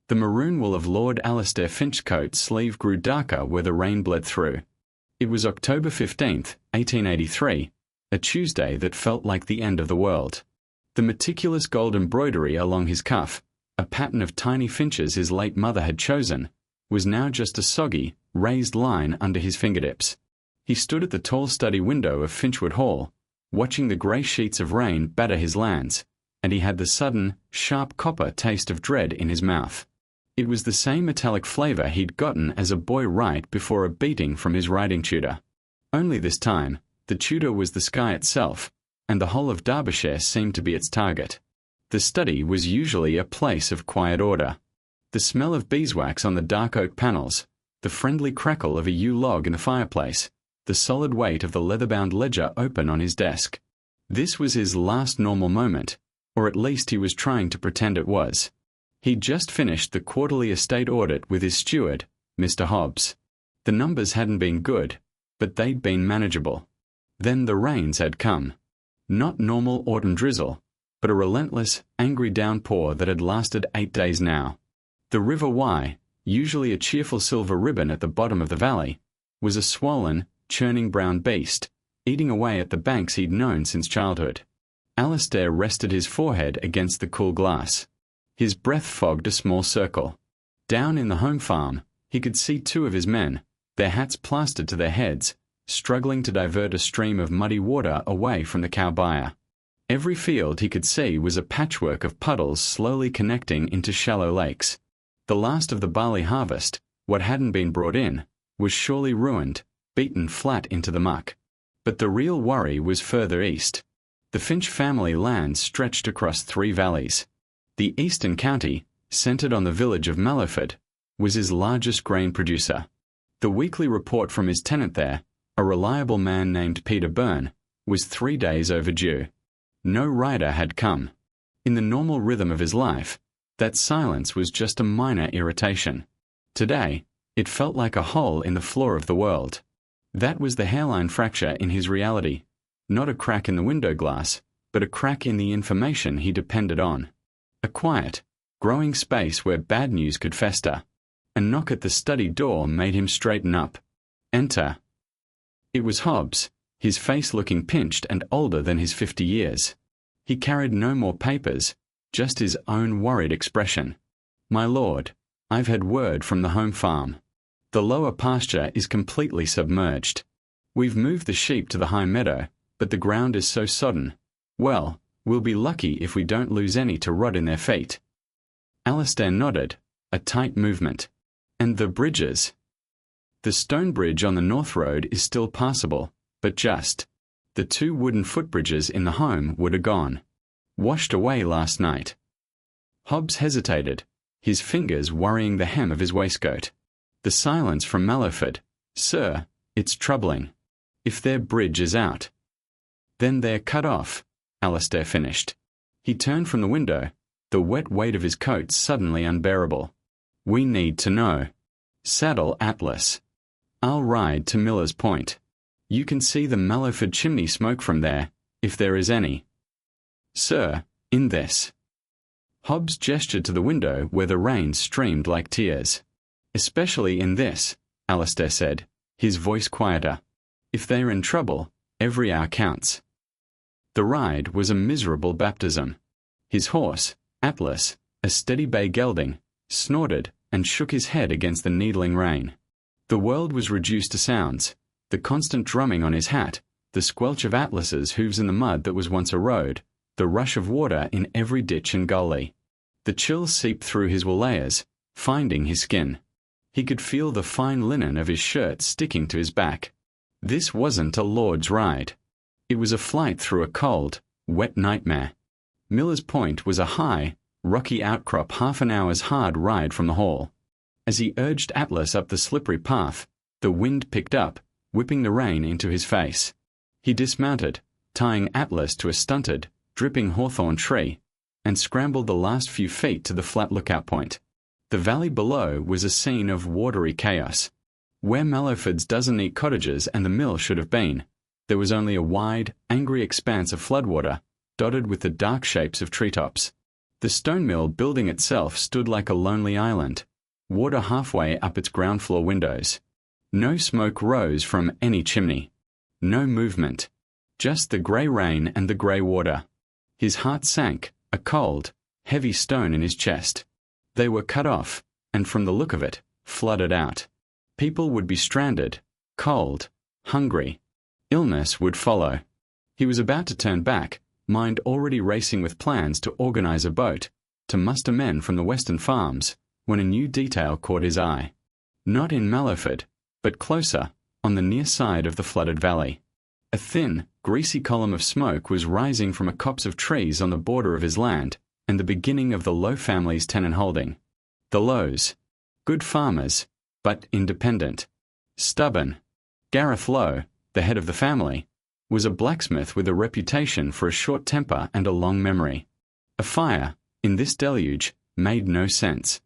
The maroon wool of Lord Alastair Finch's coat sleeve grew darker where the rain bled through. It was October 15th, 1883, a Tuesday that felt like the end of the world. The meticulous gold embroidery along his cuff, a pattern of tiny finches his late mother had chosen, was now just a soggy, raised line under his fingertips. He stood at the tall study window of Finchwood Hall, watching the grey sheets of rain batter his lands, and he had the sudden, sharp copper taste of dread in his mouth. It was the same metallic flavour he'd gotten as a boy right before a beating from his riding tutor. Only this time, the tutor was the sky itself, and the whole of Derbyshire seemed to be its target. The study was usually a place of quiet order. The smell of beeswax on the dark oak panels, the friendly crackle of a yew log in the fireplace, the solid weight of the leather-bound ledger open on his desk. This was his last normal moment, or at least he was trying to pretend it was. He'd just finished the quarterly estate audit with his steward, Mr. Hobbs. The numbers hadn't been good, but they'd been manageable. Then the rains had come. Not normal autumn drizzle, but a relentless, angry downpour that had lasted 8 days now. The River Wye, usually a cheerful silver ribbon at the bottom of the valley, was a swollen, churning brown beast, eating away at the banks he'd known since childhood. Alastair rested his forehead against the cool glass. His breath fogged a small circle. Down in the home farm, he could see 2 of his men, their hats plastered to their heads, struggling to divert a stream of muddy water away from the cow byre. Every field he could see was a patchwork of puddles slowly connecting into shallow lakes. The last of the barley harvest, what hadn't been brought in, was surely ruined, beaten flat into the muck. But the real worry was further east. The Finch family land stretched across 3 valleys. The eastern county, centred on the village of Mellowford, was his largest grain producer. The weekly report from his tenant there, a reliable man named Peter Byrne, was 3 days overdue. No rider had come. In the normal rhythm of his life, that silence was just a minor irritation. Today, it felt like a hole in the floor of the world. That was the hairline fracture in his reality, not a crack in the window glass, but a crack in the information he depended on. A quiet, growing space where bad news could fester. A knock at the study door made him straighten up. Enter. It was Hobbs, his face looking pinched and older than his 50 years. He carried no more papers, just his own worried expression. "My lord, I've had word from the home farm. The lower pasture is completely submerged. We've moved the sheep to the high meadow, but the ground is so sodden. Well, we'll be lucky if we don't lose any to rot in their feet." Alastair nodded, a tight movement. "And the bridges?" "The stone bridge on the North Road is still passable, but just. The 2 wooden footbridges in the home were gone. Washed away last night." Hobbs hesitated, his fingers worrying the hem of his waistcoat. The silence from Mellowford. "Sir, it's troubling. If their bridge is out." "Then they're cut off," Alastair finished. He turned from the window, the wet weight of his coat suddenly unbearable. "We need to know. Saddle Atlas. I'll ride to Miller's Point. You can see the Mellowford chimney smoke from there, if there is any." "Sir, in this." Hobbs gestured to the window where the rain streamed like tears. "Especially in this," Alastair said, his voice quieter. "If they're in trouble, every hour counts." The ride was a miserable baptism. His horse, Atlas, a steady bay gelding, snorted and shook his head against the needling rain. The world was reduced to sounds, the constant drumming on his hat, the squelch of Atlas's hooves in the mud that was once a road, the rush of water in every ditch and gully. The chill seeped through his wallayas, finding his skin. He could feel the fine linen of his shirt sticking to his back. This wasn't a lord's ride. It was a flight through a cold, wet nightmare. Miller's Point was a high, rocky outcrop half an hour's hard ride from the hall. As he urged Atlas up the slippery path, the wind picked up, whipping the rain into his face. He dismounted, tying Atlas to a stunted, dripping hawthorn tree, and scrambled the last few feet to the flat lookout point. The valley below was a scene of watery chaos. Where Mellowford's dozen-neat cottages and the mill should have been, there was only a wide, angry expanse of floodwater, dotted with the dark shapes of treetops. The stone mill building itself stood like a lonely island, water halfway up its ground floor windows. No smoke rose from any chimney. No movement. Just the grey rain and the grey water. His heart sank, a cold, heavy stone in his chest. They were cut off, and from the look of it, flooded out. People would be stranded, cold, hungry. Illness would follow. He was about to turn back, mind already racing with plans to organize a boat, to muster men from the western farms, when a new detail caught his eye. Not in Mallowford, but closer, on the near side of the flooded valley. A thin, greasy column of smoke was rising from a copse of trees on the border of his land, and the beginning of the Lowe family's tenant holding. The Lowes. Good farmers, but independent. Stubborn. Gareth Lowe, the head of the family, was a blacksmith with a reputation for a short temper and a long memory. A fire, in this deluge, made no sense.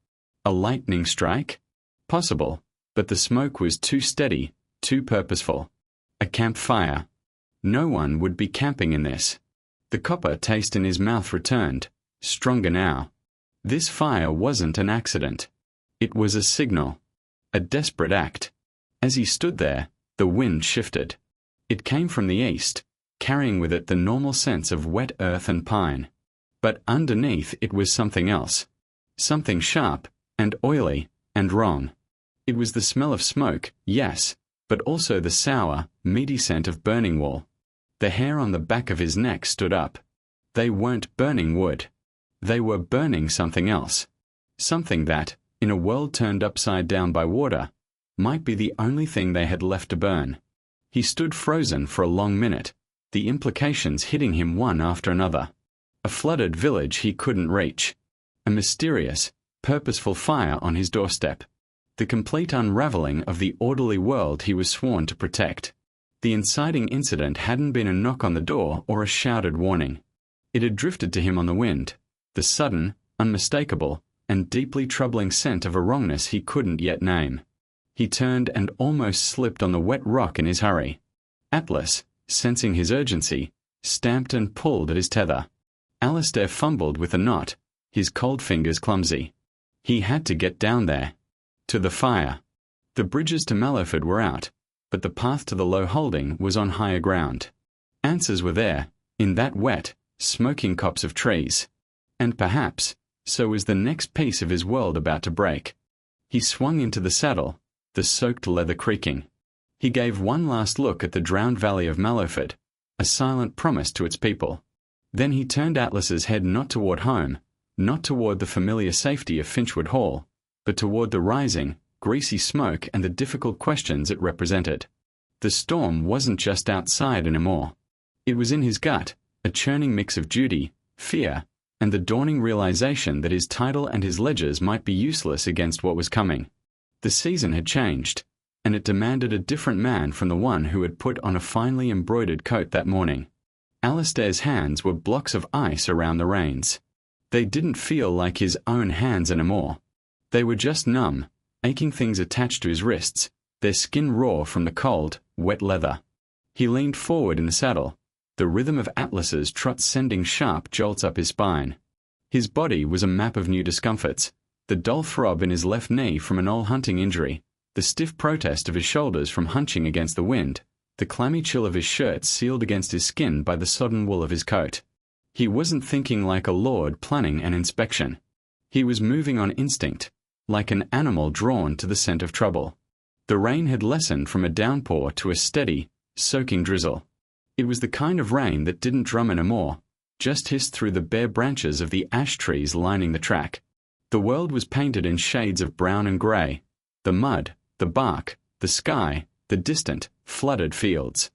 A lightning strike? Possible, but the smoke was too steady, too purposeful. A campfire. No one would be camping in this. The copper taste in his mouth returned, stronger now. This fire wasn't an accident. It was a signal. A desperate act. As he stood there, the wind shifted. It came from the east, carrying with it the normal sense of wet earth and pine. But underneath it was something else. Something sharp, and oily, and wrong. It was the smell of smoke, yes, but also the sour, meaty scent of burning wool. The hair on the back of his neck stood up. They weren't burning wood. They were burning something else. Something that, in a world turned upside down by water, might be the only thing they had left to burn. He stood frozen for a long minute, the implications hitting him one after another. A flooded village he couldn't reach. A mysterious, purposeful fire on his doorstep. The complete unraveling of the orderly world he was sworn to protect. The inciting incident hadn't been a knock on the door or a shouted warning. It had drifted to him on the wind, the sudden, unmistakable, and deeply troubling scent of a wrongness he couldn't yet name. He turned and almost slipped on the wet rock in his hurry. Atlas, sensing his urgency, stamped and pulled at his tether. Alistair fumbled with a knot, his cold fingers clumsy. He had to get down there. To the fire. The bridges to Mallowford were out, but the path to the Lowe holding was on higher ground. Answers were there, in that wet, smoking copse of trees. And perhaps, so was the next piece of his world about to break. He swung into the saddle, the soaked leather creaking. He gave one last look at the drowned valley of Mallowford, a silent promise to its people. Then he turned Atlas's head not toward home, not toward the familiar safety of Finchwood Hall, but toward the rising, greasy smoke and the difficult questions it represented. The storm wasn't just outside anymore. It was in his gut, a churning mix of duty, fear, and the dawning realization that his title and his ledgers might be useless against what was coming. The season had changed, and it demanded a different man from the one who had put on a finely embroidered coat that morning. Alistair's hands were blocks of ice around the reins. They didn't feel like his own hands anymore. They were just numb, aching things attached to his wrists, their skin raw from the cold, wet leather. He leaned forward in the saddle, the rhythm of Atlas's trot sending sharp jolts up his spine. His body was a map of new discomforts, the dull throb in his left knee from an old hunting injury, the stiff protest of his shoulders from hunching against the wind, the clammy chill of his shirt sealed against his skin by the sodden wool of his coat. He wasn't thinking like a lord planning an inspection. He was moving on instinct, like an animal drawn to the scent of trouble. The rain had lessened from a downpour to a steady, soaking drizzle. It was the kind of rain that didn't drum anymore, just hissed through the bare branches of the ash trees lining the track. The world was painted in shades of brown and grey, the mud, the bark, the sky, the distant, flooded fields.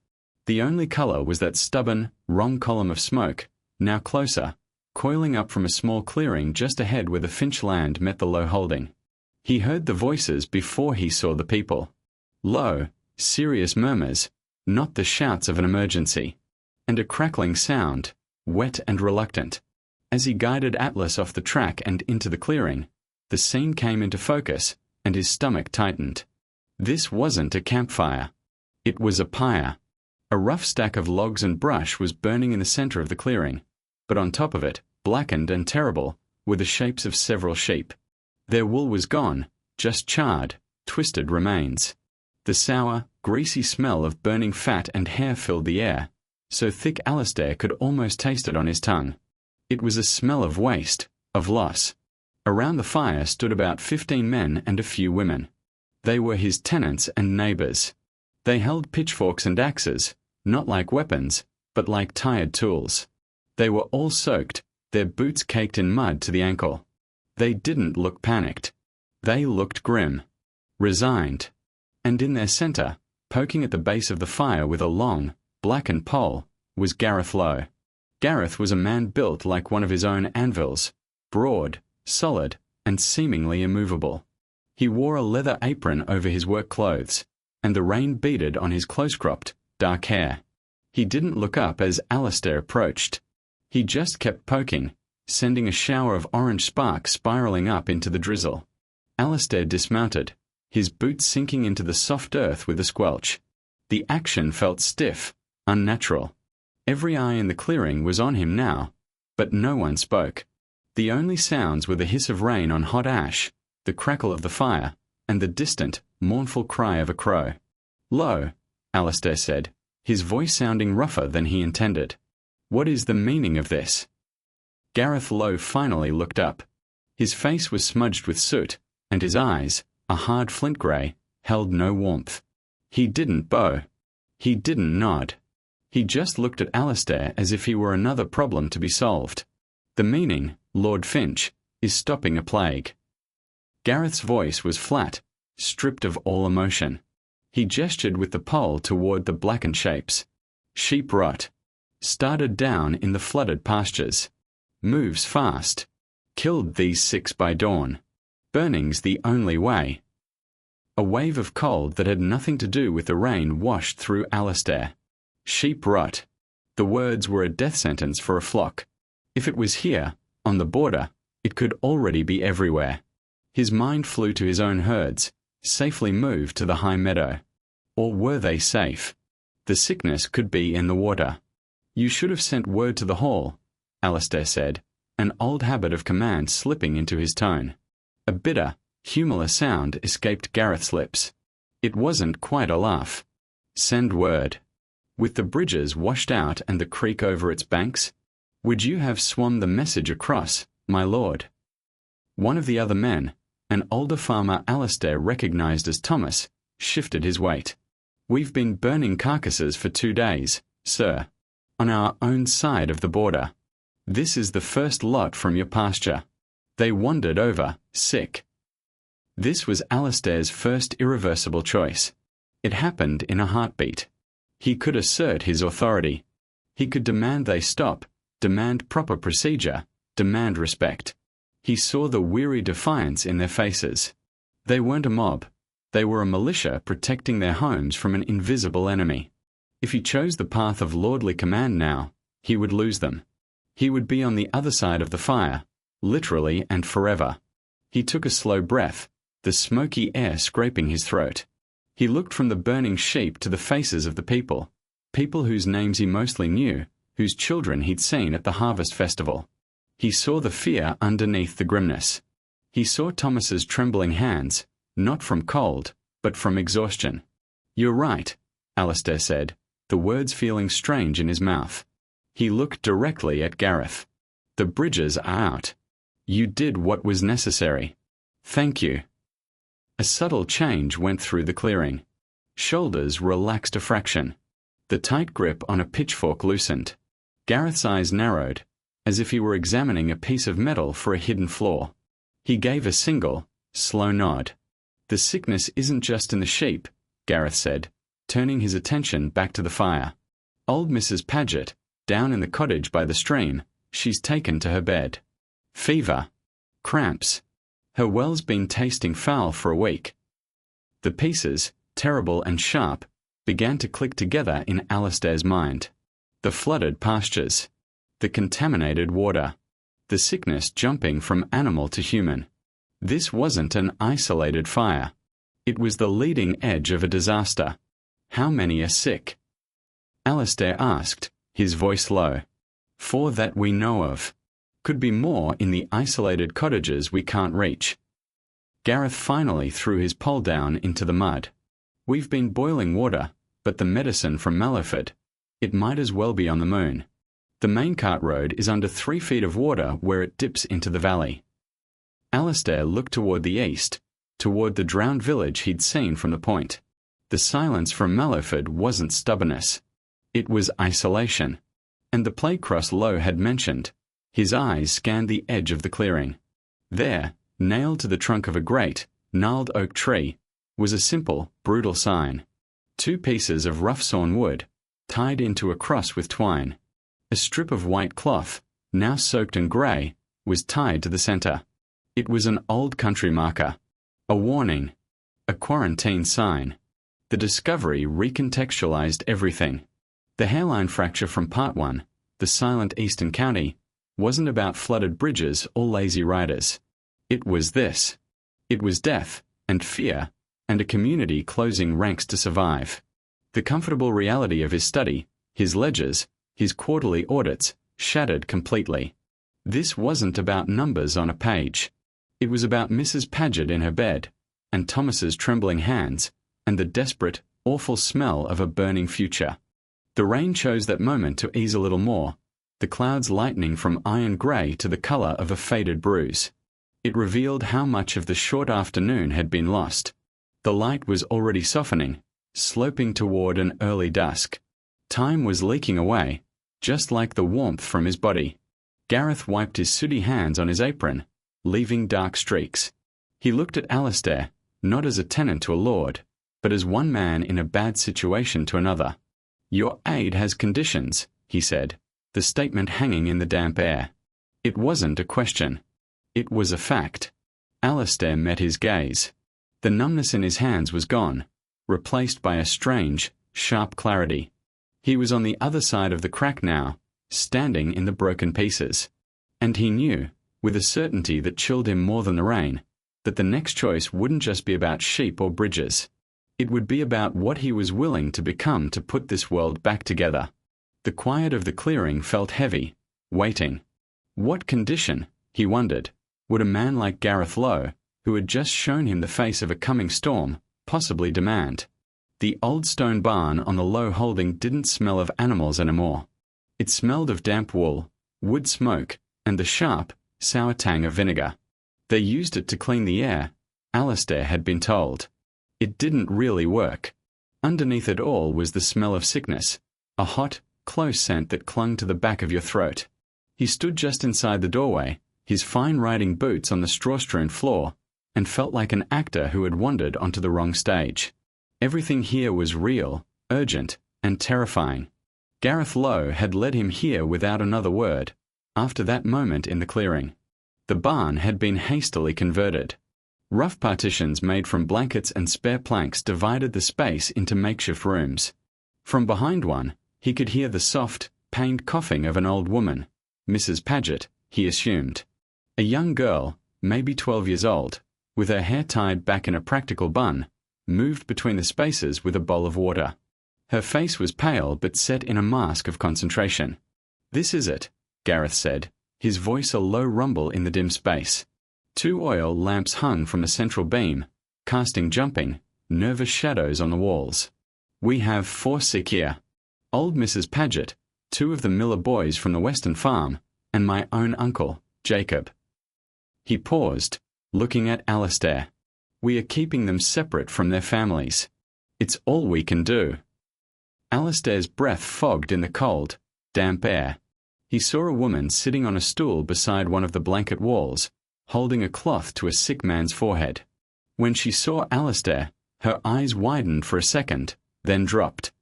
The only colour was that stubborn, wrong column of smoke, now closer, coiling up from a small clearing just ahead where the Finch land met the Lowe holding. He heard the voices before he saw the people. Low, serious murmurs, not the shouts of an emergency. And a crackling sound, wet and reluctant. As he guided Atlas off the track and into the clearing, the scene came into focus, and his stomach tightened. This wasn't a campfire. It was a pyre. A rough stack of logs and brush was burning in the center of the clearing, but on top of it, blackened and terrible, were the shapes of several sheep. Their wool was gone, just charred, twisted remains. The sour, greasy smell of burning fat and hair filled the air, so thick Alistair could almost taste it on his tongue. It was a smell of waste, of loss. Around the fire stood about 15 men and a few women. They were his tenants and neighbours. They held pitchforks and axes, not like weapons, but like tired tools. They were all soaked, their boots caked in mud to the ankle. They didn't look panicked. They looked grim, resigned. And in their centre, poking at the base of the fire with a long, blackened pole, was Gareth Lowe. Gareth was a man built like one of his own anvils, broad, solid, and seemingly immovable. He wore a leather apron over his work clothes, and the rain beaded on his close-cropped, dark hair. He didn't look up as Alistair approached. He just kept poking, sending a shower of orange sparks spiralling up into the drizzle. Alistair dismounted, his boots sinking into the soft earth with a squelch. The action felt stiff, unnatural. Every eye in the clearing was on him now, but no one spoke. The only sounds were the hiss of rain on hot ash, the crackle of the fire, and the distant, mournful cry of a crow. "Low," Alistair said, his voice sounding rougher than he intended. "What is the meaning of this?" Gareth Lowe finally looked up. His face was smudged with soot, and his eyes, a hard flint grey, held no warmth. He didn't bow. He didn't nod. He just looked at Alistair as if he were another problem to be solved. "The meaning, Lord Finch, is stopping a plague." Gareth's voice was flat, stripped of all emotion. He gestured with the pole toward the blackened shapes. "Sheep rot. Started down in the flooded pastures. Moves fast. Killed these 6 by dawn. Burning's the only way." A wave of cold that had nothing to do with the rain washed through Alistair. Sheep rot. The words were a death sentence for a flock. If it was here, on the border, it could already be everywhere. His mind flew to his own herds, safely moved to the high meadow. Or were they safe? The sickness could be in the water. "You should have sent word to the hall," Alistair said, an old habit of command slipping into his tone. A bitter, humorless sound escaped Gareth's lips. It wasn't quite a laugh. "Send word. With the bridges washed out and the creek over its banks, would you have swum the message across, my lord?" One of the other men, an older farmer Alistair recognized as Thomas, shifted his weight. "We've been burning carcasses for 2 days, sir, on our own side of the border. This is the first lot from your pasture. They wandered over, sick." This was Alistair's first irreversible choice. It happened in a heartbeat. He could assert his authority. He could demand they stop, demand proper procedure, demand respect. He saw the weary defiance in their faces. They weren't a mob. They were a militia protecting their homes from an invisible enemy. If he chose the path of lordly command now, he would lose them. He would be on the other side of the fire, literally and forever. He took a slow breath, the smoky air scraping his throat. He looked from the burning sheep to the faces of the people whose names he mostly knew, whose children he'd seen at the harvest festival. He saw the fear underneath the grimness. He saw Thomas's trembling hands, not from cold, but from exhaustion. "You're right," Alistair said, the words feeling strange in his mouth. He looked directly at Gareth. "The bridges are out. You did what was necessary. Thank you." A subtle change went through the clearing. Shoulders relaxed a fraction. The tight grip on a pitchfork loosened. Gareth's eyes narrowed, as if he were examining a piece of metal for a hidden flaw. He gave a single, slow nod. "The sickness isn't just in the sheep," Gareth said, turning his attention back to the fire. "Old Mrs. Paget, down in the cottage by the stream, she's taken to her bed. Fever. Cramps. Her well's been tasting foul for a week." The pieces, terrible and sharp, began to click together in Alistair's mind. The flooded pastures. The contaminated water. The sickness jumping from animal to human. This wasn't an isolated fire. It was the leading edge of a disaster. How many are sick? Alistair asked, his voice low. "4 that we know of." Could be more in the isolated cottages we can't reach. Gareth finally threw his pole down into the mud. We've been boiling water, but the medicine from Mellowford, it might as well be on the moon. The main cart road is under 3 feet of water where it dips into the valley. Alistair looked toward the east, toward the drowned village he'd seen from the point. The silence from Mellowford wasn't stubbornness. It was isolation. And the plague cross Lowe had mentioned. His eyes scanned the edge of the clearing. There, nailed to the trunk of a great, gnarled oak tree, was a simple, brutal sign. 2 pieces of rough-sawn wood, tied into a cross with twine. A strip of white cloth, now soaked in grey, was tied to the centre. It was an old country marker. A warning. A quarantine sign. The discovery recontextualized everything. The hairline fracture from Part 1, the silent eastern county, wasn't about flooded bridges or lazy riders. It was this. It was death, and fear, and a community closing ranks to survive. The comfortable reality of his study, his ledgers, his quarterly audits, shattered completely. This wasn't about numbers on a page. It was about Mrs. Paget in her bed, and Thomas's trembling hands, and the desperate, awful smell of a burning future. The rain chose that moment to ease a little more, the clouds lightening from iron grey to the colour of a faded bruise. It revealed how much of the short afternoon had been lost. The light was already softening, sloping toward an early dusk. Time was leaking away, just like the warmth from his body. Gareth wiped his sooty hands on his apron, leaving dark streaks. He looked at Alistair, not as a tenant to a lord, but as one man in a bad situation to another. "Your aid has conditions," he said, the statement hanging in the damp air. It wasn't a question. It was a fact. Alistair met his gaze. The numbness in his hands was gone, replaced by a strange, sharp clarity. He was on the other side of the crack now, standing in the broken pieces. And he knew, with a certainty that chilled him more than the rain, that the next choice wouldn't just be about sheep or bridges. It would be about what he was willing to become to put this world back together. The quiet of the clearing felt heavy, waiting. What condition, he wondered, would a man like Gareth Lowe, who had just shown him the face of a coming storm, possibly demand? The old stone barn on the low holding didn't smell of animals anymore. It smelled of damp wool, wood smoke, and the sharp, sour tang of vinegar. They used it to clean the air, Alistair had been told. It didn't really work. Underneath it all was the smell of sickness, a hot, close scent that clung to the back of your throat. He stood just inside the doorway, his fine riding boots on the straw-strewn floor, and felt like an actor who had wandered onto the wrong stage. Everything here was real, urgent, and terrifying. Gareth Lowe had led him here without another word, after that moment in the clearing. The barn had been hastily converted. Rough partitions made from blankets and spare planks divided the space into makeshift rooms. From behind one, he could hear the soft, pained coughing of an old woman, Mrs. Paget, he assumed. A young girl, maybe 12 years old, with her hair tied back in a practical bun, moved between the spaces with a bowl of water. Her face was pale but set in a mask of concentration. "This is it," Gareth said, his voice a low rumble in the dim space. 2 oil lamps hung from a central beam, casting jumping, nervous shadows on the walls. "We have 4 sick here. Old Mrs. Paget, 2 of the Miller boys from the Western farm, and my own uncle, Jacob." He paused, looking at Alistair. "We are keeping them separate from their families. It's all we can do." Alistair's breath fogged in the cold, damp air. He saw a woman sitting on a stool beside one of the blanket walls, holding a cloth to a sick man's forehead. When she saw Alistair, her eyes widened for a second, then dropped.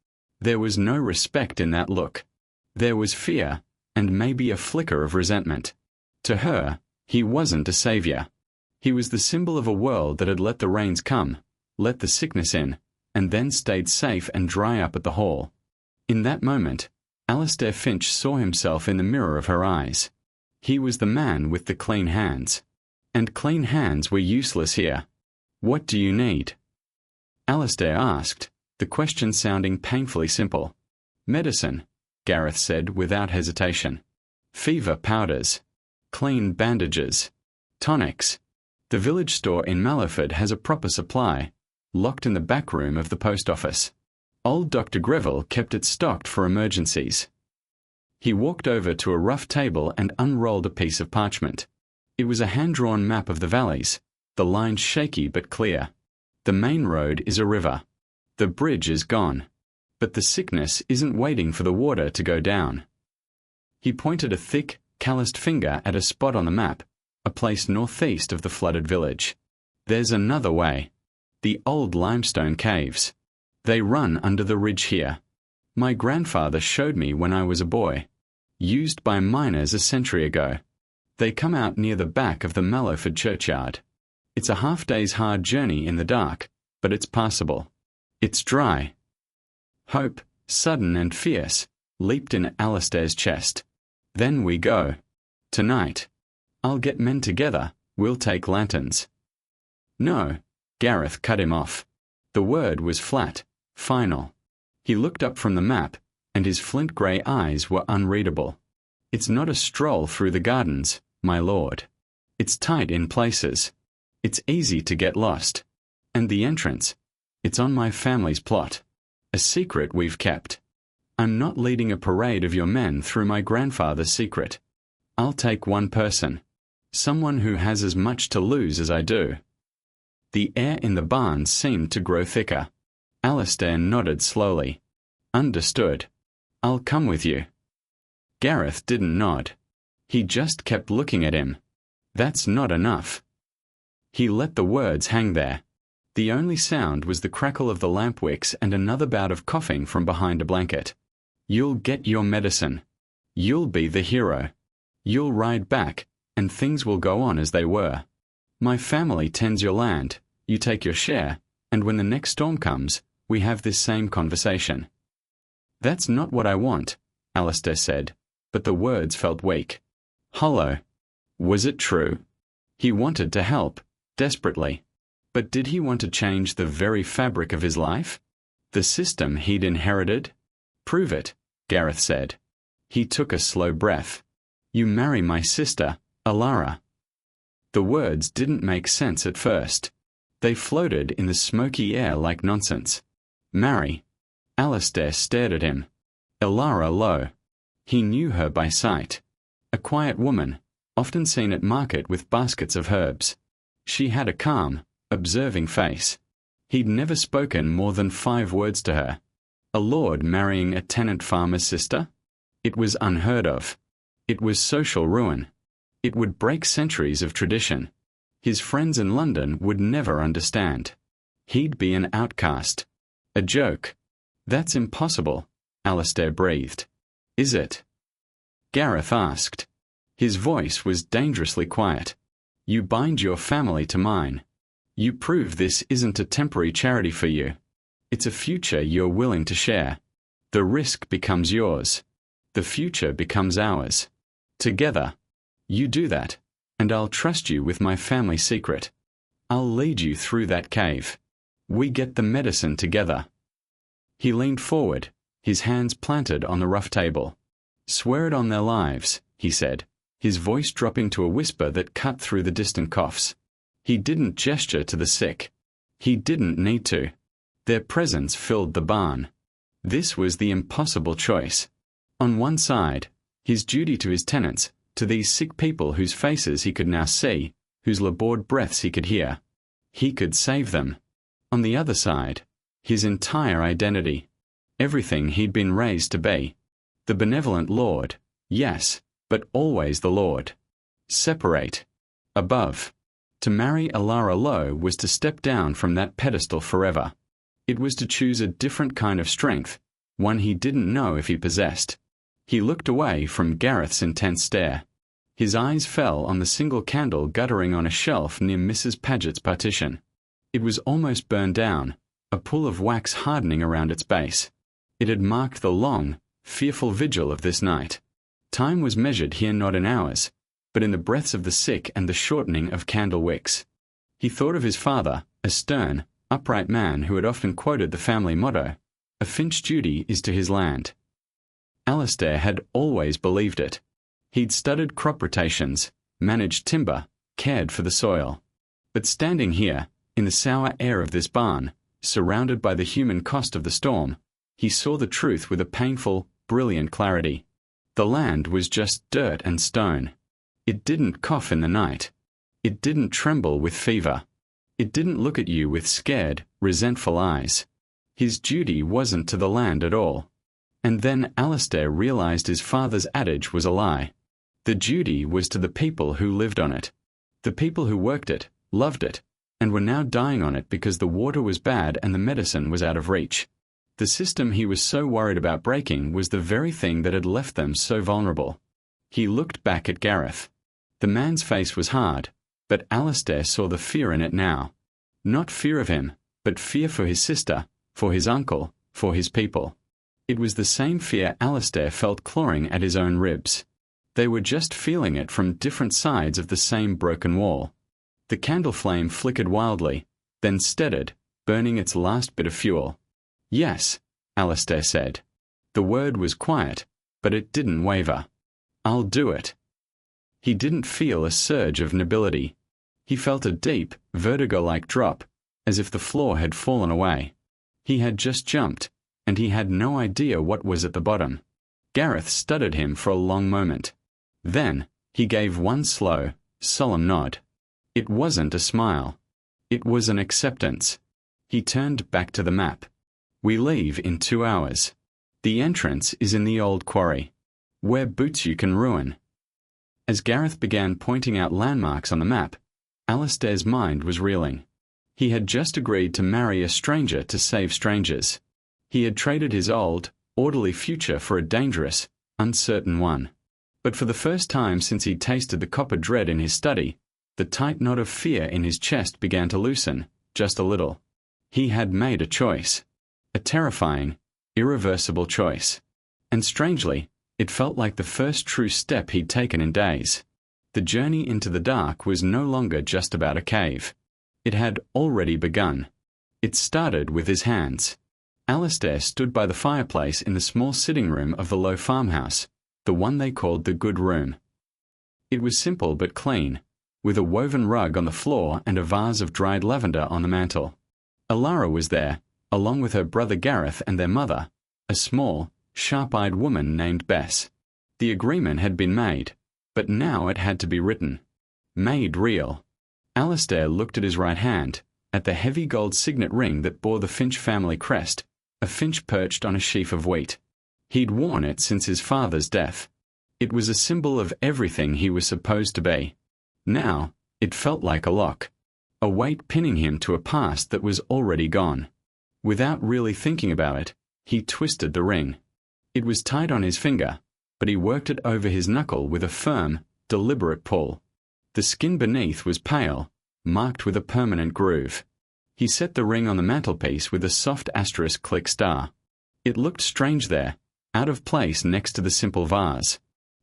There was no respect in that look. There was fear, and maybe a flicker of resentment. To her, he wasn't a savior. He was the symbol of a world that had let the rains come, let the sickness in, and then stayed safe and dry up at the hall. In that moment, Alistair Finch saw himself in the mirror of her eyes. He was the man with the clean hands. And clean hands were useless here. "What do you need?" Alistair asked, the question sounding painfully simple. "Medicine," Gareth said without hesitation. "Fever powders." clean bandages, tonics. The village store in Mallowford has a proper supply, locked in the back room of the post office. Old Dr. Greville kept it stocked for emergencies. He walked over to a rough table and unrolled a piece of parchment. It was a hand-drawn map of the valleys, the lines shaky but clear. The main road is a river. The bridge is gone. But the sickness isn't waiting for the water to go down. He pointed a thick, calloused finger at a spot on the map, a place northeast of the flooded village. There's another way. The old limestone caves. They run under the ridge here. My grandfather showed me when I was a boy. Used by miners a century ago. They come out near the back of the Mallowford churchyard. It's a half-day's hard journey in the dark, but it's passable. It's dry. Hope, sudden and fierce, leaped in Alistair's chest. Then we go. Tonight. I'll get men together. We'll take lanterns. No, Gareth cut him off. The word was flat, final. He looked up from the map, and his flint-grey eyes were unreadable. It's not a stroll through the gardens, my lord. It's tight in places. It's easy to get lost. And the entrance. It's on my family's plot. A secret we've kept. I'm not leading a parade of your men through my grandfather's secret. I'll take one person. Someone who has as much to lose as I do. The air in the barn seemed to grow thicker. Alistair nodded slowly. Understood. I'll come with you. Gareth didn't nod. He just kept looking at him. That's not enough. He let the words hang there. The only sound was the crackle of the lamp wicks and another bout of coughing from behind a blanket. You'll get your medicine. You'll be the hero. You'll ride back, and things will go on as they were. My family tends your land, you take your share, and when the next storm comes, we have this same conversation. That's not what I want, Alistair said, but the words felt weak. Hollow. Was it true? He wanted to help, desperately. But did he want to change the very fabric of his life? The system he'd inherited? Prove it, Gareth said. He took a slow breath. You marry my sister, Alara. The words didn't make sense at first. They floated in the smoky air like nonsense. Marry. Alistair stared at him. Alara Lowe. He knew her by sight. A quiet woman, often seen at market with baskets of herbs. She had a calm, observing face. He'd never spoken more than 5 words to her. A lord marrying a tenant farmer's sister? It was unheard of. It was social ruin. It would break centuries of tradition. His friends in London would never understand. He'd be an outcast. A joke. That's impossible, Alistair breathed. Is it? Gareth asked. His voice was dangerously quiet. You bind your family to mine. You prove this isn't a temporary charity for you. It's a future you're willing to share. The risk becomes yours. The future becomes ours. Together. You do that, and I'll trust you with my family secret. I'll lead you through that cave. We get the medicine together. He leaned forward, his hands planted on the rough table. Swear it on their lives, he said, his voice dropping to a whisper that cut through the distant coughs. He didn't gesture to the sick. He didn't need to. Their presence filled the barn. This was the impossible choice. On one side, his duty to his tenants, to these sick people whose faces he could now see, whose laboured breaths he could hear. He could save them. On the other side, his entire identity. Everything he'd been raised to be. The benevolent Lord, yes, but always the Lord. Separate. Above. To marry Alara Lowe was to step down from that pedestal forever. It was to choose a different kind of strength, one he didn't know if he possessed. He looked away from Gareth's intense stare. His eyes fell on the single candle guttering on a shelf near Mrs. Paget's partition. It was almost burned down, a pool of wax hardening around its base. It had marked the long, fearful vigil of this night. Time was measured here not in hours, but in the breaths of the sick and the shortening of candle wicks. He thought of his father, a stern, upright man who had often quoted the family motto, "A Finch duty is to his land." Alistair had always believed it. He'd studied crop rotations, managed timber, cared for the soil. But standing here, in the sour air of this barn, surrounded by the human cost of the storm, he saw the truth with a painful, brilliant clarity. The land was just dirt and stone. It didn't cough in the night. It didn't tremble with fever. It didn't look at you with scared, resentful eyes. His duty wasn't to the land at all. And then Alistair realized his father's adage was a lie. The duty was to the people who lived on it. The people who worked it, loved it, and were now dying on it because the water was bad and the medicine was out of reach. The system he was so worried about breaking was the very thing that had left them so vulnerable. He looked back at Gareth. The man's face was hard, but Alistair saw the fear in it now. Not fear of him, but fear for his sister, for his uncle, for his people. It was the same fear Alistair felt clawing at his own ribs. They were just feeling it from different sides of the same broken wall. The candle flame flickered wildly, then steadied, burning its last bit of fuel. "Yes," Alistair said. The word was quiet, but it didn't waver. "I'll do it." He didn't feel a surge of nobility. He felt a deep, vertigo-like drop, as if the floor had fallen away. He had just jumped, and he had no idea what was at the bottom. Gareth studied him for a long moment. Then, he gave one slow, solemn nod. It wasn't a smile. It was an acceptance. He turned back to the map. "We leave in 2 hours. The entrance is in the old quarry. Wear boots you can ruin." As Gareth began pointing out landmarks on the map, Alistair's mind was reeling. He had just agreed to marry a stranger to save strangers. He had traded his old, orderly future for a dangerous, uncertain one. But for the first time since he'd tasted the copper dread in his study, the tight knot of fear in his chest began to loosen, just a little. He had made a choice. A terrifying, irreversible choice. And strangely, it felt like the first true step he'd taken in days. The journey into the dark was no longer just about a cave. It had already begun. It started with his hands. Alistair stood by the fireplace in the small sitting room of the low farmhouse, the one they called the good room. It was simple but clean, with a woven rug on the floor and a vase of dried lavender on the mantel. Alara was there, along with her brother Gareth and their mother, a small, sharp-eyed woman named Bess. The agreement had been made, but now it had to be written. Made real. Alistair looked at his right hand, at the heavy gold signet ring that bore the Finch family crest, a finch perched on a sheaf of wheat. He'd worn it since his father's death. It was a symbol of everything he was supposed to be. Now, it felt like a lock, a weight pinning him to a past that was already gone. Without really thinking about it, he twisted the ring. It was tight on his finger, but he worked it over his knuckle with a firm, deliberate pull. The skin beneath was pale, marked with a permanent groove. He set the ring on the mantelpiece with a soft asterisk click star. It looked strange there, out of place next to the simple vase.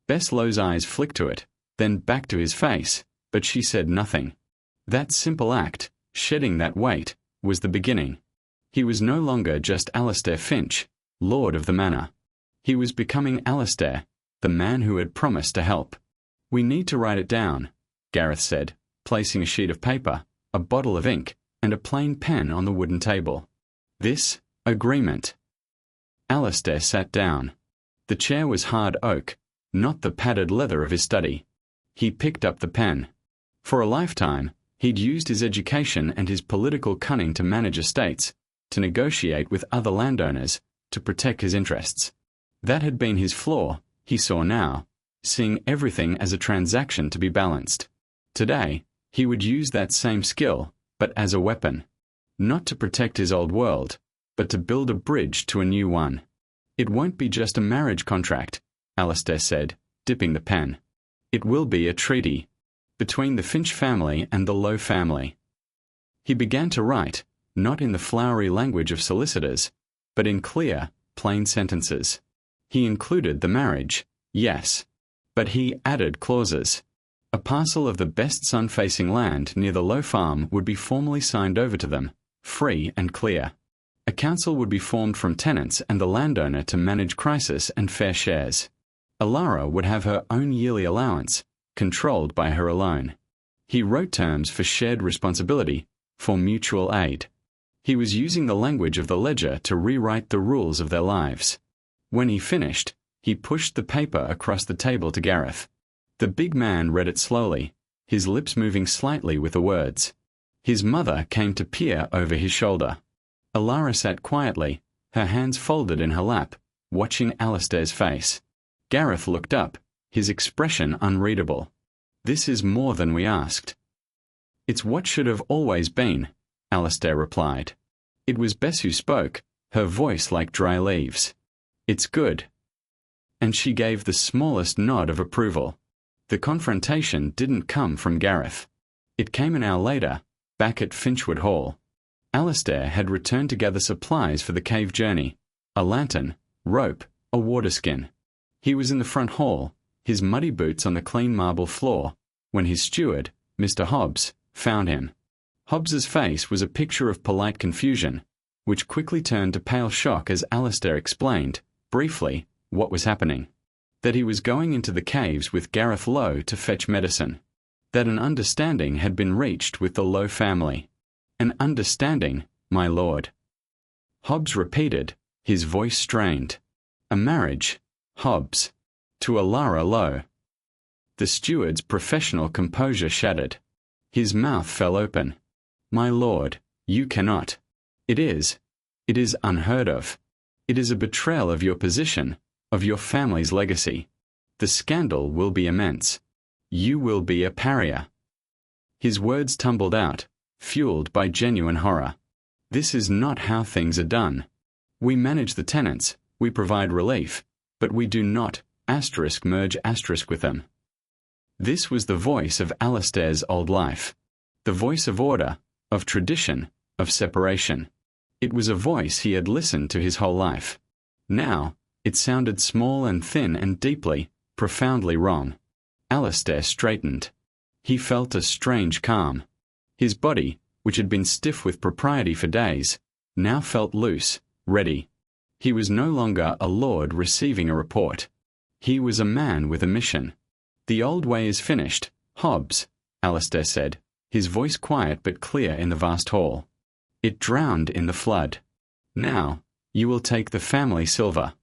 Bess Lowe's eyes flicked to it, then back to his face, but she said nothing. That simple act, shedding that weight, was the beginning. He was no longer just Alistair Finch, Lord of the Manor. He was becoming Alistair, the man who had promised to help. "We need to write it down," Gareth said, placing a sheet of paper, a bottle of ink, and a plain pen on the wooden table. "This agreement." Alistair sat down. The chair was hard oak, not the padded leather of his study. He picked up the pen. For a lifetime, he'd used his education and his political cunning to manage estates, to negotiate with other landowners, to protect his interests. That had been his flaw, he saw now, seeing everything as a transaction to be balanced. Today, he would use that same skill, but as a weapon. Not to protect his old world, but to build a bridge to a new one. "It won't be just a marriage contract," Alistair said, dipping the pen. "It will be a treaty. Between the Finch family and the Lowe family." He began to write, not in the flowery language of solicitors, but in clear, plain sentences. He included the marriage, yes, but he added clauses. A parcel of the best sun-facing land near the Lowe farm would be formally signed over to them, free and clear. A council would be formed from tenants and the landowner to manage crisis and fair shares. Alara would have her own yearly allowance, controlled by her alone. He wrote terms for shared responsibility, for mutual aid. He was using the language of the ledger to rewrite the rules of their lives. When he finished, he pushed the paper across the table to Gareth. The big man read it slowly, his lips moving slightly with the words. His mother came to peer over his shoulder. Alara sat quietly, her hands folded in her lap, watching Alistair's face. Gareth looked up, his expression unreadable. "This is more than we asked." "It's what should have always been," Alistair replied. It was Bess who spoke, her voice like dry leaves. "It's good." And she gave the smallest nod of approval. The confrontation didn't come from Gareth. It came an hour later, back at Finchwood Hall. Alistair had returned to gather supplies for the cave journey: a lantern, rope, a water skin. He was in the front hall, his muddy boots on the clean marble floor, when his steward, Mr. Hobbs, found him. Hobbs's face was a picture of polite confusion, which quickly turned to pale shock as Alistair explained, briefly, what was happening. That he was going into the caves with Gareth Lowe to fetch medicine. That an understanding had been reached with the Lowe family. "An understanding, my lord." Hobbs repeated, his voice strained. "A marriage, Hobbs, to Alara Lowe." The steward's professional composure shattered. His mouth fell open. "My lord, you cannot. It is unheard of. It is a betrayal of your position, of your family's legacy. The scandal will be immense. You will be a pariah." His words tumbled out, fueled by genuine horror. "This is not how things are done. We manage the tenants, we provide relief, but we do not merge with them." This was the voice of Alistair's old life. The voice of order, of tradition, of separation. It was a voice he had listened to his whole life. Now, it sounded small and thin and deeply, profoundly wrong. Alistair straightened. He felt a strange calm. His body, which had been stiff with propriety for days, now felt loose, ready. He was no longer a lord receiving a report. He was a man with a mission. "The old way is finished, Hobbs," Alistair said, his voice quiet but clear in the vast hall. "It drowned in the flood. Now, you will take the family silver,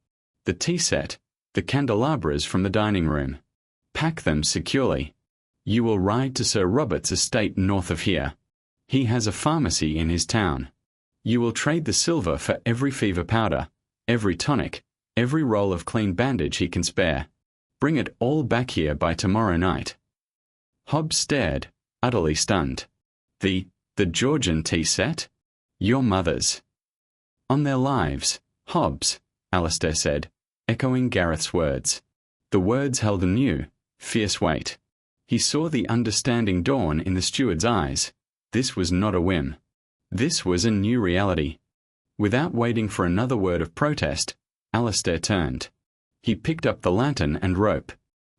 the tea set, the candelabras from the dining room. Pack them securely. You will ride to Sir Robert's estate north of here. He has a pharmacy in his town. You will trade the silver for every fever powder, every tonic, every roll of clean bandage he can spare. Bring it all back here by tomorrow night." Hobbs stared, utterly stunned. The Georgian tea set? Your mother's." "On their lives, Hobbs," Alistair said, echoing Gareth's words. The words held a new, fierce weight. He saw the understanding dawn in the steward's eyes. This was not a whim. This was a new reality. Without waiting for another word of protest, Alistair turned. He picked up the lantern and rope.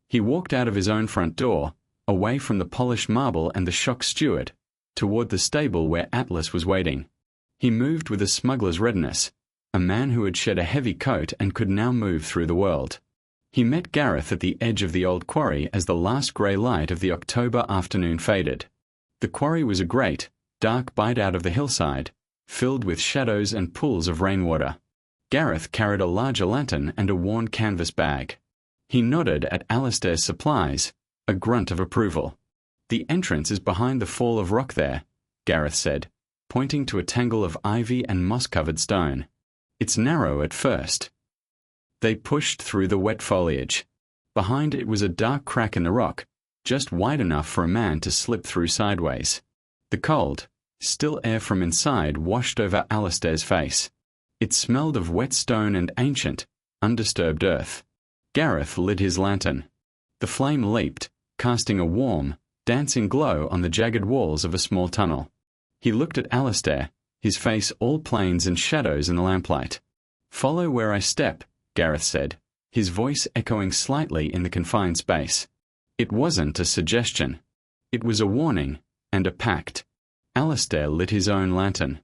He walked out of his own front door, away from the polished marble and the shocked steward, toward the stable where Atlas was waiting. He moved with a smuggler's readiness, a man who had shed a heavy coat and could now move through the world. He met Gareth at the edge of the old quarry as the last grey light of the October afternoon faded. The quarry was a great, dark bite out of the hillside, filled with shadows and pools of rainwater. Gareth carried a larger lantern and a worn canvas bag. He nodded at Alistair's supplies, a grunt of approval. "The entrance is behind the fall of rock there," Gareth said, pointing to a tangle of ivy and moss-covered stone. "It's narrow at first." They pushed through the wet foliage. Behind it was a dark crack in the rock, just wide enough for a man to slip through sideways. The cold, still air from inside washed over Alistair's face. It smelled of wet stone and ancient, undisturbed earth. Gareth lit his lantern. The flame leaped, casting a warm, dancing glow on the jagged walls of a small tunnel. He looked at Alistair, his face all planes and shadows in the lamplight. "Follow where I step," Gareth said, his voice echoing slightly in the confined space. It wasn't a suggestion. It was a warning, and a pact. Alistair lit his own lantern.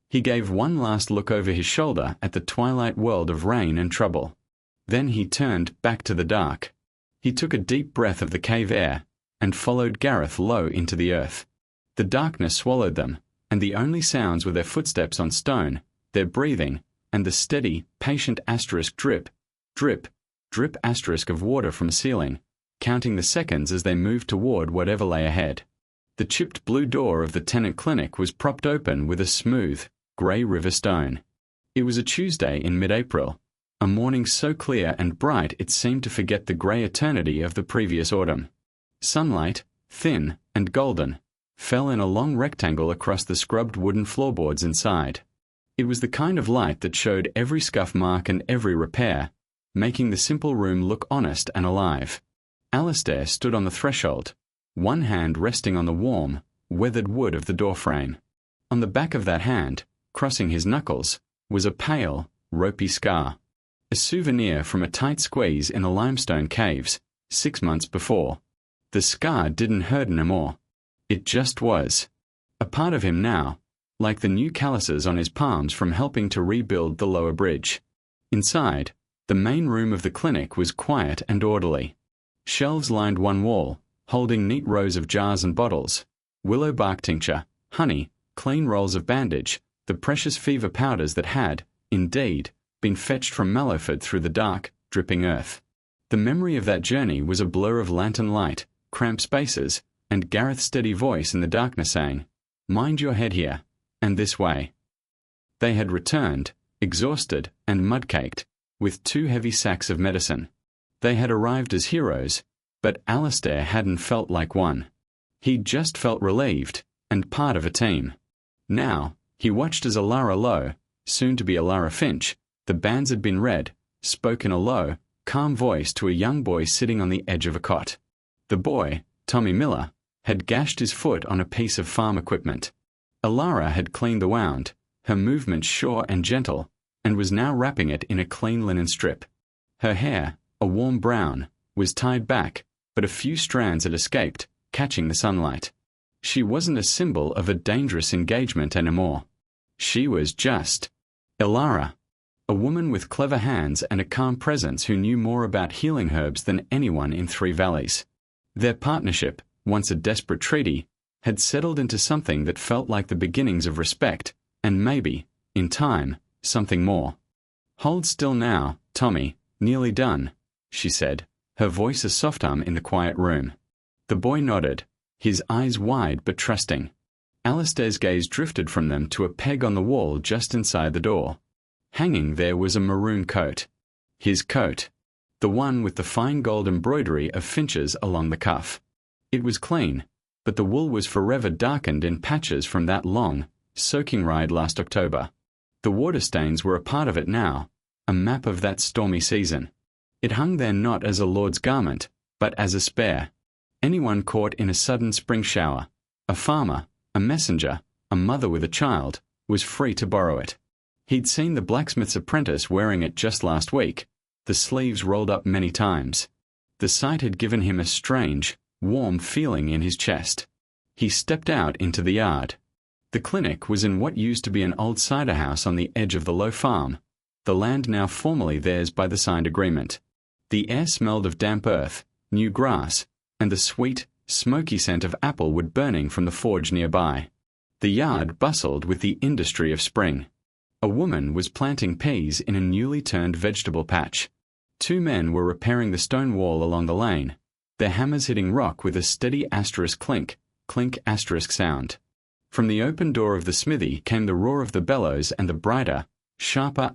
He gave one last look over his shoulder at the twilight world of rain and trouble. Then he turned back to the dark. He took a deep breath of the cave air, and followed Gareth low into the earth. The darkness swallowed them, and the only sounds were their footsteps on stone, their breathing, and the steady, patient drip, drip, drip of water from a ceiling, counting the seconds as they moved toward whatever lay ahead. The chipped blue door of the tenant clinic was propped open with a smooth, grey river stone. It was a Tuesday in mid-April, a morning so clear and bright it seemed to forget the grey eternity of the previous autumn. Sunlight, thin and golden, fell in a long rectangle across the scrubbed wooden floorboards inside. It was the kind of light that showed every scuff mark and every repair, making the simple room look honest and alive. Alistair stood on the threshold, one hand resting on the warm, weathered wood of the doorframe. On the back of that hand, crossing his knuckles, was a pale, ropey scar, a souvenir from a tight squeeze in the limestone caves 6 months before. The scar didn't hurt anymore. It just was. A part of him now, like the new calluses on his palms from helping to rebuild the lower bridge. Inside, the main room of the clinic was quiet and orderly. Shelves lined one wall, holding neat rows of jars and bottles, willow bark tincture, honey, clean rolls of bandage, the precious fever powders that had, indeed, been fetched from Mallowford through the dark, dripping earth. The memory of that journey was a blur of lantern light, cramped spaces, and Gareth's steady voice in the darkness saying, "Mind your head here, and this way." They had returned, exhausted and mud-caked, with 2 heavy sacks of medicine. They had arrived as heroes, but Alistair hadn't felt like one. He'd just felt relieved, and part of a team. Now, he watched as Alara Lowe, soon to be Alara Finch, the banns had been read, spoke in a low, calm voice to a young boy sitting on the edge of a cot. The boy, Tommy Miller, had gashed his foot on a piece of farm equipment. Alara had cleaned the wound, her movements sure and gentle, and was now wrapping it in a clean linen strip. Her hair, a warm brown, was tied back, but a few strands had escaped, catching the sunlight. She wasn't a symbol of a dangerous engagement anymore. She was just Alara, a woman with clever hands and a calm presence who knew more about healing herbs than anyone in Three Valleys. Their partnership, once a desperate treaty, had settled into something that felt like the beginnings of respect, and maybe, in time, something more. "Hold still now, Tommy, nearly done," she said, her voice a soft hum in the quiet room. The boy nodded, his eyes wide but trusting. Alistair's gaze drifted from them to a peg on the wall just inside the door. Hanging there was a maroon coat. His coat. The one with the fine gold embroidery of finches along the cuff. It was clean, but the wool was forever darkened in patches from that long, soaking ride last October. The water stains were a part of it now, a map of that stormy season. It hung there not as a lord's garment, but as a spare. Anyone caught in a sudden spring shower, a farmer, a messenger, a mother with a child, was free to borrow it. He'd seen the blacksmith's apprentice wearing it just last week, the sleeves rolled up many times. The sight had given him a strange, warm feeling in his chest. He stepped out into the yard. The clinic was in what used to be an old cider house on the edge of the low farm, the land now formally theirs by the signed agreement. The air smelled of damp earth, new grass, and the sweet, smoky scent of apple wood burning from the forge nearby. The yard bustled with the industry of spring. A woman was planting peas in a newly turned vegetable patch. 2 men were repairing the stone wall along the lane, their hammers hitting rock with a steady clink, clink sound. From the open door of the smithy came the roar of the bellows and the brighter, sharper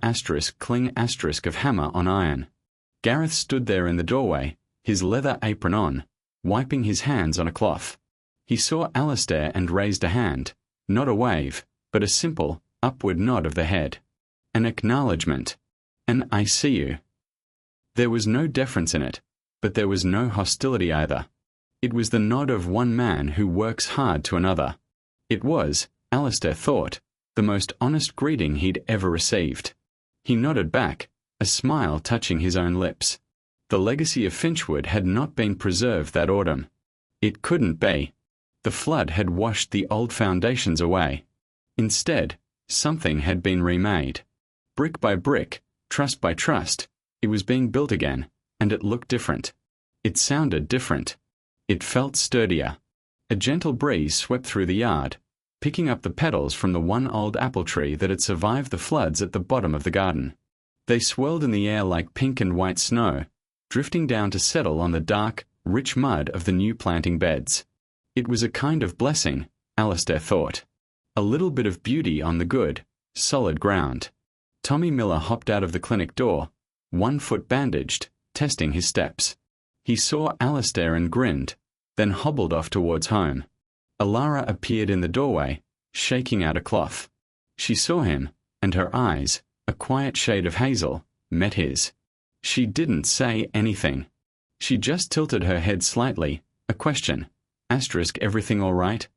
cling of hammer on iron. Gareth stood there in the doorway, his leather apron on, wiping his hands on a cloth. He saw Alistair and raised a hand, not a wave, but a simple, upward nod of the head. An acknowledgement. An "I see you." There was no deference in it, but there was no hostility either. It was the nod of one man who works hard to another. It was, Alistair thought, the most honest greeting he'd ever received. He nodded back, a smile touching his own lips. The legacy of Finchwood had not been preserved that autumn. It couldn't be. The flood had washed the old foundations away. Instead, something had been remade. Brick by brick, trust by trust, it was being built again, and it looked different. It sounded different. It felt sturdier. A gentle breeze swept through the yard, picking up the petals from the one old apple tree that had survived the floods at the bottom of the garden. They swirled in the air like pink and white snow, drifting down to settle on the dark, rich mud of the new planting beds. It was a kind of blessing, Alistair thought. A little bit of beauty on the good, solid ground. Tommy Miller hopped out of the clinic door, 1 foot bandaged, testing his steps. He saw Alistair and grinned, then hobbled off towards home. Alara appeared in the doorway, shaking out a cloth. She saw him, and her eyes, a quiet shade of hazel, met his. She didn't say anything. She just tilted her head slightly, a question. Everything all right?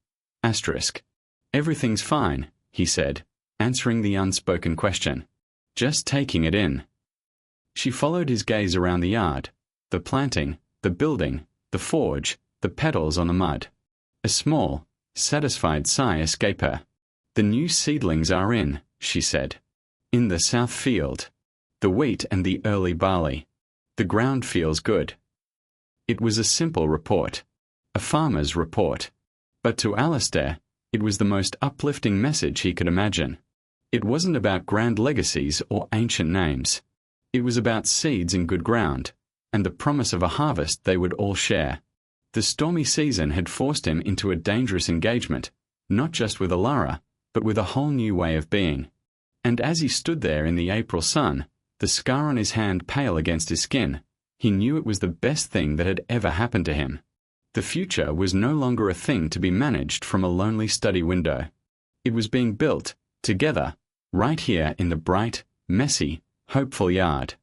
Everything's fine, he said, answering the unspoken question. Just taking it in. She followed his gaze around the yard, the planting, the building, the forge, the petals on the mud. A small, satisfied sigh escaped her. The new seedlings are in, she said. In the south field. The wheat and the early barley. The ground feels good. It was a simple report. A farmer's report. But to Alistair, it was the most uplifting message he could imagine. It wasn't about grand legacies or ancient names. It was about seeds in good ground, and the promise of a harvest they would all share. The stormy season had forced him into a dangerous engagement, not just with Alara, but with a whole new way of being. And as he stood there in the April sun, the scar on his hand pale against his skin, he knew it was the best thing that had ever happened to him. The future was no longer a thing to be managed from a lonely study window. It was being built, together, right here in the bright, messy, hopeful yard.